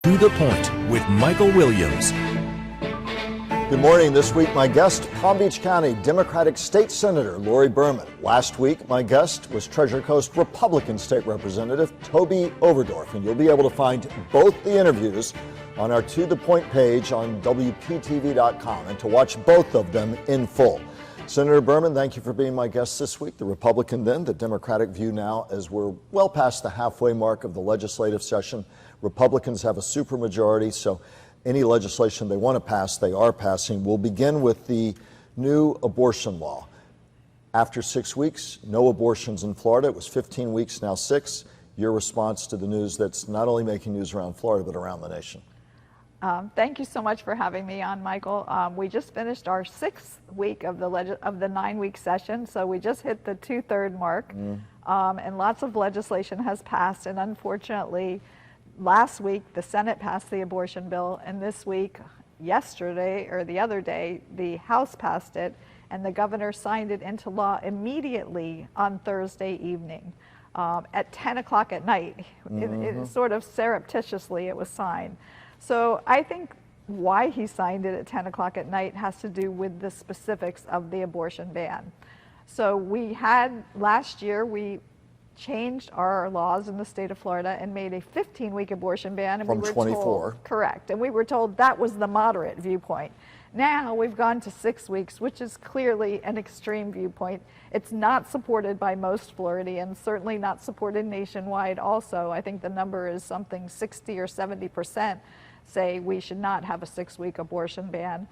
To the Point with Michael Williams. Good morning. This week, my guest, Palm Beach County Democratic State Senator Lori Berman. Last week, my guest was Treasure Coast Republican State Representative Toby Overdorf. And you'll be able to find both the interviews on our To The Point page on WPTV.com and to watch both of them in full. Senator Berman, thank you for being my guest this week. The Republican then, the Democratic view now, as we're well past the halfway mark of the legislative session. Republicans have a supermajority, so any legislation they want to pass, they are passing. We'll begin with the new abortion law. After 6 weeks, no abortions in Florida. It was 15 weeks, now 6. Your response to the news that's not only making news around Florida, but around the nation. Thank you so much for having me on, Michael. We just finished our 6th week of the 9-week session, so we just hit the 2/3 mark, and lots of legislation has passed, and unfortunately, last week, the Senate passed the abortion bill, and this week, yesterday, or the other day, the House passed it, and the governor signed it into law immediately on Thursday evening at 10 o'clock at night. It sort of surreptitiously, it was signed. So I think why he signed it at 10 o'clock at night has to do with the specifics of the abortion ban. So we had, last year, we changed our laws in the state of Florida and made a 15-week abortion ban. And From we were 24. Told, correct. And we were told that was the moderate viewpoint. Now we've gone to 6 weeks, which is clearly an extreme viewpoint. It's not supported by most Floridians, certainly not supported nationwide also. I think the number is something 60 or 70% say we should not have a 6-week abortion ban.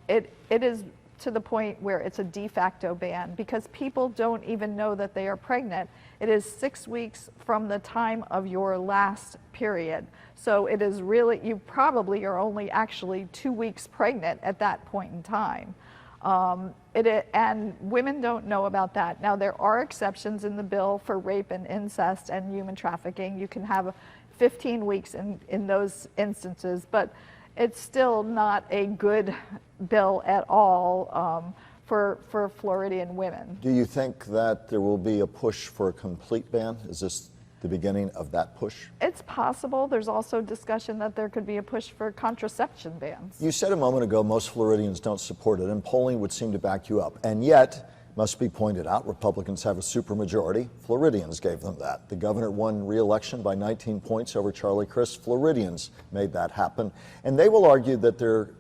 It is to the point where it's a de facto ban because people don't even know that they are pregnant. It is 6 weeks from the time of your last period. So it is really, you probably are only actually 2 weeks pregnant at that point in time. And women don't know about that. Now there are exceptions in the bill for rape and incest and human trafficking. You can have 15 weeks in those instances, but it's still not a good bill at all for Floridian women. Do you think that there will be a push for a complete ban? Is this the beginning of that push? It's possible. There's also discussion that there could be a push for contraception bans. You said a moment ago most Floridians don't support it, and polling would seem to back you up. And yet, must be pointed out, Republicans have a supermajority. Floridians gave them that. The governor won re-election by 19 points over Charlie Crist. Floridians made that happen. And they will argue that they're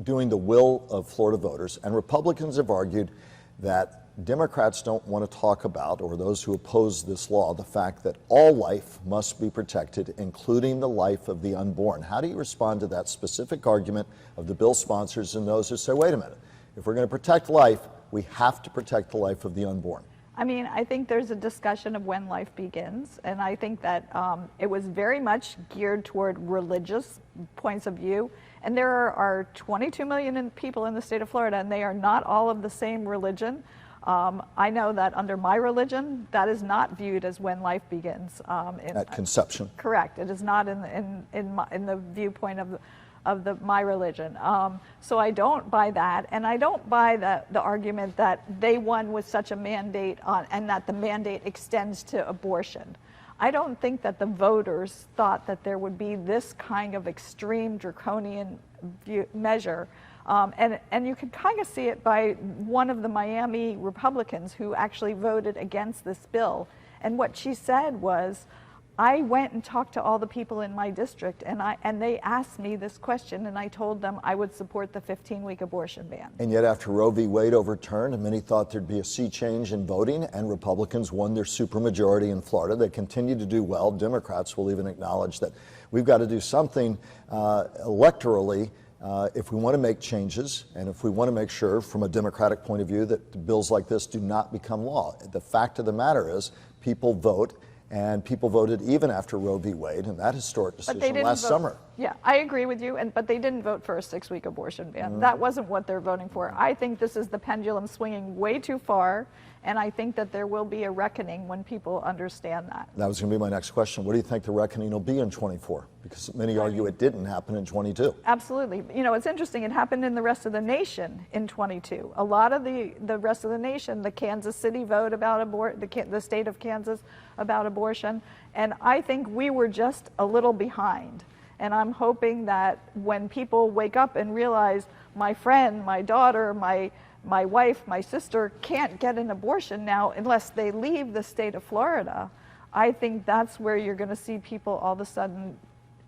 doing the will of Florida voters. And Republicans have argued that Democrats don't want to talk about, or those who oppose this law, the fact that all life must be protected, including the life of the unborn. How do you respond to that specific argument of the bill sponsors and those who say, wait a minute, if we're going to protect life, we have to protect the life of the unborn? I mean, I think there's a discussion of when life begins, and I think that it was very much geared toward religious points of view. And there are 22 million people in the state of Florida, and they are not all of the same religion. I know that under my religion, that is not viewed as when life begins. At conception. Correct. It is not in the viewpoint of my religion. So I don't buy that, and I don't buy the argument that they won with such a mandate and that the mandate extends to abortion. I don't think that the voters thought that there would be this kind of extreme draconian measure. And you can kind of see it by one of the Miami Republicans who actually voted against this bill. And what she said was, I went and talked to all the people in my district, and they asked me this question, and I told them I would support the 15-week abortion ban. And yet after Roe v. Wade overturned, many thought there'd be a sea change in voting, and Republicans won their supermajority in Florida. They continue to do well. Democrats will even acknowledge that we've got to do something electorally if we want to make changes, and if we want to make sure, from a Democratic point of view, that bills like this do not become law. The fact of the matter is, people vote, and people voted even after Roe v. Wade, and that historic decision last summer. Yeah, I agree with you, but they didn't vote for a 6-week abortion ban. That wasn't what they're voting for. I think this is the pendulum swinging way too far, and I think that there will be a reckoning when people understand that. That was going to be my next question. What do you think the reckoning will be in 24? Because many argue it didn't happen in 22. Absolutely. You know, it's interesting. It happened in the rest of the nation in 22. A lot of the rest of the nation, the Kansas City vote about the state of Kansas about abortion, and I think we were just a little behind. And I'm hoping that when people wake up and realize my friend, my daughter, my wife, my sister can't get an abortion now unless they leave the state of Florida, I think that's where you're going to see people all of a sudden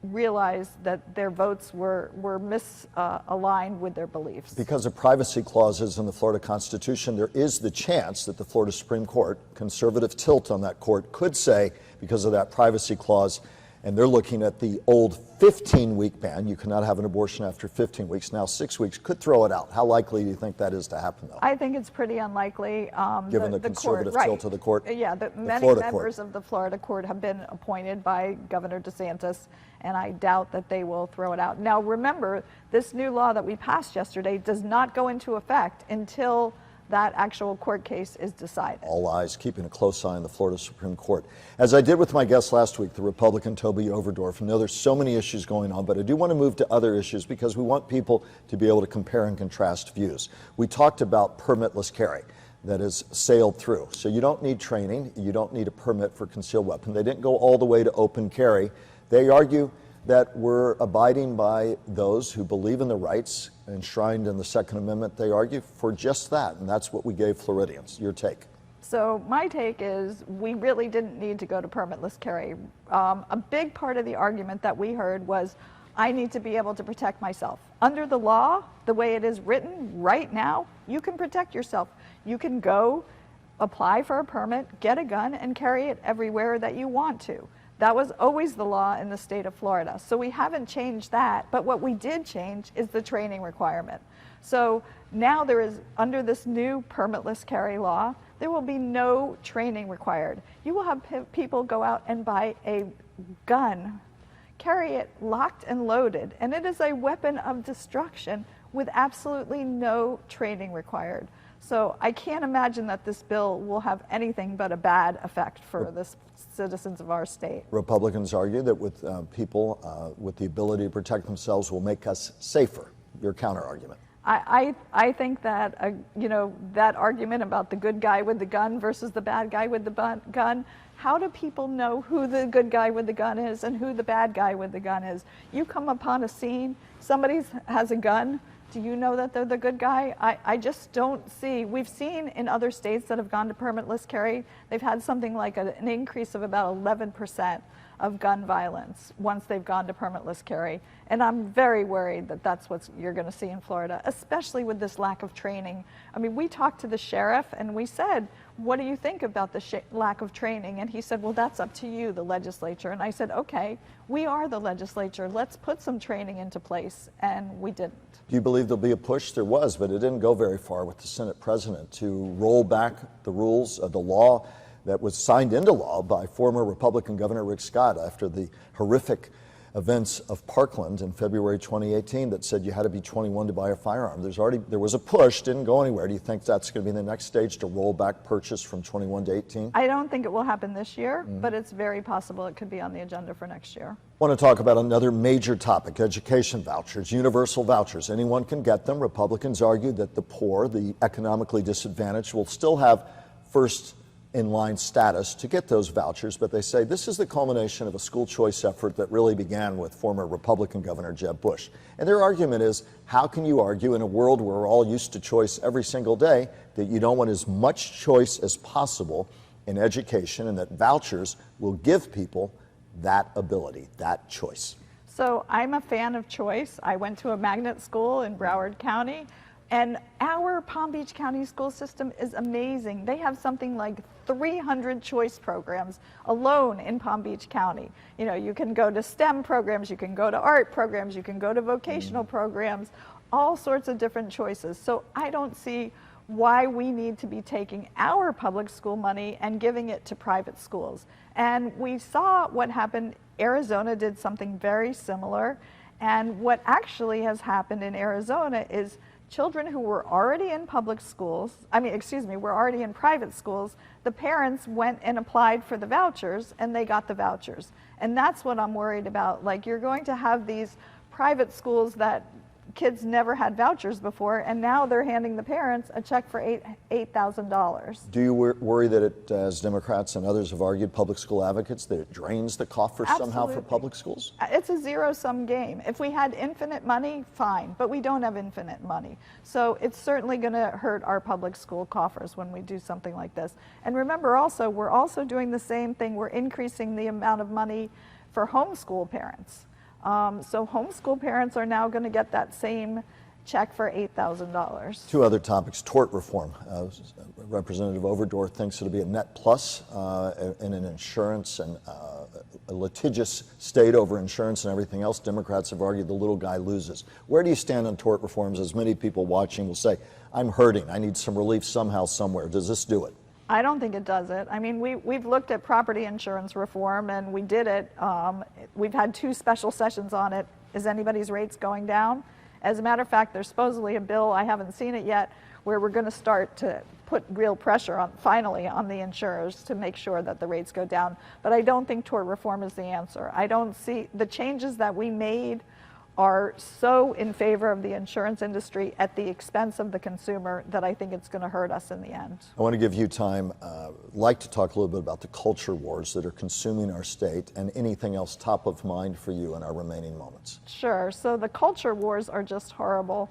realize that their votes were misaligned with their beliefs. Because of privacy clauses in the Florida Constitution, there is the chance that the Florida Supreme Court, conservative tilt on that court, could say, because of that privacy clause, and they're looking at the old 15-week ban, you cannot have an abortion after 15 weeks, now 6 weeks, could throw it out. How likely do you think that is to happen, though? I think it's pretty unlikely. Given the conservative court, tilt of the court? Yeah, many members of the Florida court have been appointed by Governor DeSantis, and I doubt that they will throw it out. Now, remember, this new law that we passed yesterday does not go into effect until that actual court case is decided. All eyes, keeping a close eye on the Florida Supreme Court. As I did with my guest last week, the Republican Toby Overdorf, I know there's so many issues going on, but I do want to move to other issues because we want people to be able to compare and contrast views. We talked about permitless carry that is sailed through. So you don't need training, you don't need a permit for concealed weapon. They didn't go all the way to open carry. They argue that we're abiding by those who believe in the rights enshrined in the Second Amendment. They argue for just that, and that's what we gave Floridians. Your take? So my take is we really didn't need to go to permitless carry. A big part of the argument that we heard was, I need to be able to protect myself. Under the law, the way it is written right now, you can protect yourself. You can go apply for a permit, get a gun, and carry it everywhere that you want to. That was always the law in the state of Florida. So we haven't changed that, but what we did change is the training requirement. So now there is, under this new permitless carry law, there will be no training required. You will have people go out and buy a gun, carry it locked and loaded, and it is a weapon of destruction with absolutely no training required. So I can't imagine that this bill will have anything but a bad effect for the citizens of our state. Republicans argue that with people with the ability to protect themselves will make us safer. Your counter argument? I think that, that argument about the good guy with the gun versus the bad guy with the gun, how do people know who the good guy with the gun is and who the bad guy with the gun is? You come upon a scene, somebody has a gun, do you know that they're the good guy? I just don't see. We've seen in other states that have gone to permitless carry, they've had something like an increase of about 11% of gun violence once they've gone to permitless carry. And I'm very worried that that's what you're going to see in Florida, especially with this lack of training. I mean, we talked to the sheriff and we said, what do you think about the lack of training? And he said, well, that's up to you, the legislature. And I said, okay, we are the legislature. Let's put some training into place. And we didn't. Do you believe there'll be a push? There was, but it didn't go very far with the Senate president to roll back the rules of the law that was signed into law by former Republican Governor Rick Scott after the horrific events of Parkland in February 2018 that said you had to be 21 to buy a firearm. There was a push, didn't go anywhere. Do you think that's going to be the next stage, to roll back purchase from 21 to 18? I don't think it will happen this year, but it's very possible it could be on the agenda for next year. I want to talk about another major topic, education vouchers, universal vouchers. Anyone can get them. Republicans argue that the poor, the economically disadvantaged, will still have first in line status to get those vouchers, but they say this is the culmination of a school choice effort that really began with former Republican Governor Jeb Bush. And their argument is, how can you argue in a world where we're all used to choice every single day that you don't want as much choice as possible in education, and that vouchers will give people that ability, that choice? So I'm a fan of choice. I went to a magnet school in Broward County, and our Palm Beach County school system is amazing. They have something like 300 choice programs alone in Palm Beach County. You know, you can go to STEM programs, you can go to art programs, you can go to vocational programs, all sorts of different choices. So I don't see why we need to be taking our public school money and giving it to private schools. And we saw what happened. Arizona did something very similar. And what actually has happened in Arizona is children who were already in public schools, were already in private schools, the parents went and applied for the vouchers and they got the vouchers. And that's what I'm worried about. Like, you're going to have these private schools that kids never had vouchers before, and now they're handing the parents a check for $8,000. Do you worry that it, as Democrats and others have argued, public school advocates, that it drains the coffers somehow for public schools? It's a zero-sum game. If we had infinite money, fine, but we don't have infinite money. So it's certainly going to hurt our public school coffers when we do something like this. And remember also, we're also doing the same thing. We're increasing the amount of money for homeschool parents. So homeschool parents are now going to get that same check for $8,000. Two other topics. Tort reform. Representative Overdorf thinks it'll be a net plus in an insurance and a litigious state over insurance and everything else. Democrats have argued the little guy loses. Where do you stand on tort reforms? As many people watching will say, I'm hurting. I need some relief somehow, somewhere. Does this do it? I don't think it does it. I mean, we've looked at property insurance reform, and we did it. We've had 2 special sessions on it. Is anybody's rates going down? As a matter of fact, there's supposedly a bill, I haven't seen it yet, where we're going to start to put real pressure on, finally, on the insurers to make sure that the rates go down. But I don't think tort reform is the answer. I don't see the changes that we made are so in favor of the insurance industry at the expense of the consumer that I think it's going to hurt us in the end. I want to give you time. Like to talk a little bit about the culture wars that are consuming our state and anything else top of mind for you in our remaining moments. Sure. So the culture wars are just horrible.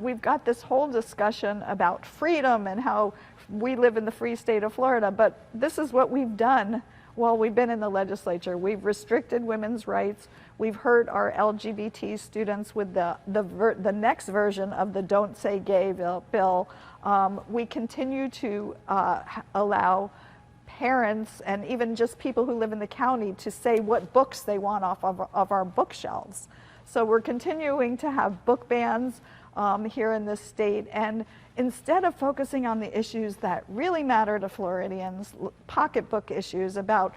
We've got this whole discussion about freedom and how we live in the free state of Florida, but this is what we've done while we've been in the legislature. We've restricted women's rights. We've hurt our LGBT students with the next version of the Don't Say Gay bill. We continue to allow parents and even just people who live in the county to say what books they want off of our bookshelves. So we're continuing to have book bans here in this state, and instead of focusing on the issues that really matter to Floridians, pocketbook issues about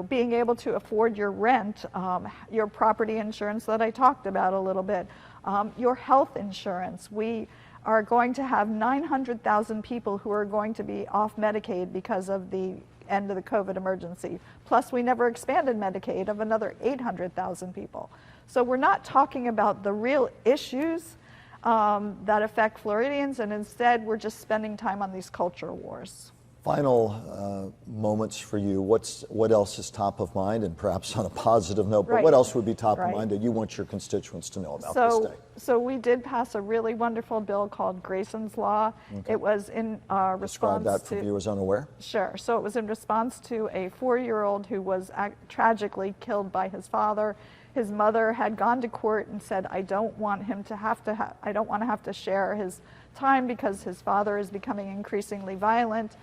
being able to afford your rent, your property insurance that I talked about a little bit, your health insurance. We are going to have 900,000 people who are going to be off Medicaid because of the end of the COVID emergency. Plus, we never expanded Medicaid of another 800,000 people. So we're not talking about the real issues that affect Floridians, and instead we're just spending time on these culture wars. Final moments for you. What else is top of mind, and perhaps on a positive note, but Right. what else would be top Right. of mind that you want your constituents to know about this day? So we did pass a really wonderful bill called Grayson's Law. Okay. It was in Describe response that for to... viewers unaware. Sure. So it was in response to a 4-year-old who was tragically killed by his father. His mother had gone to court and said, I don't want him to I don't want to have to share his time because his father is becoming increasingly violent.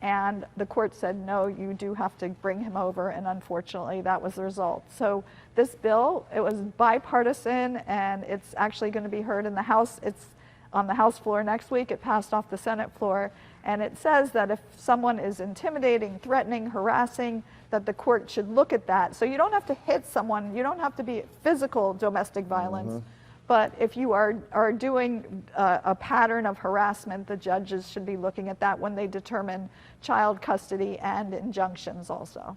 And the court said, no, you do have to bring him over, and unfortunately that was the result. So this bill, it was bipartisan, and it's actually going to be heard in the House. It's on the House floor next week. It passed off the Senate floor, and it says that if someone is intimidating, threatening, harassing, that the court should look at that. So you don't have to hit someone, you don't have to be physical domestic violence. But if you are doing a pattern of harassment, the judges should be looking at that when they determine child custody and injunctions also.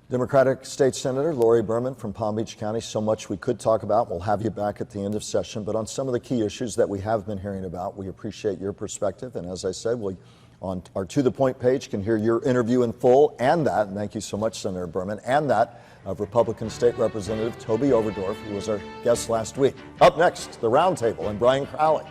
Democratic State Senator Lori Berman from Palm Beach County, so much we could talk about. We'll have you back at the end of session, but on some of the key issues that we have been hearing about, we appreciate your perspective. And as I said, we on our To The Point page can hear your interview in full, and that, and thank you so much, Senator Berman, and that of Republican State Representative Toby Overdorf, who was our guest last week. Up next, the Roundtable and Brian Crowley.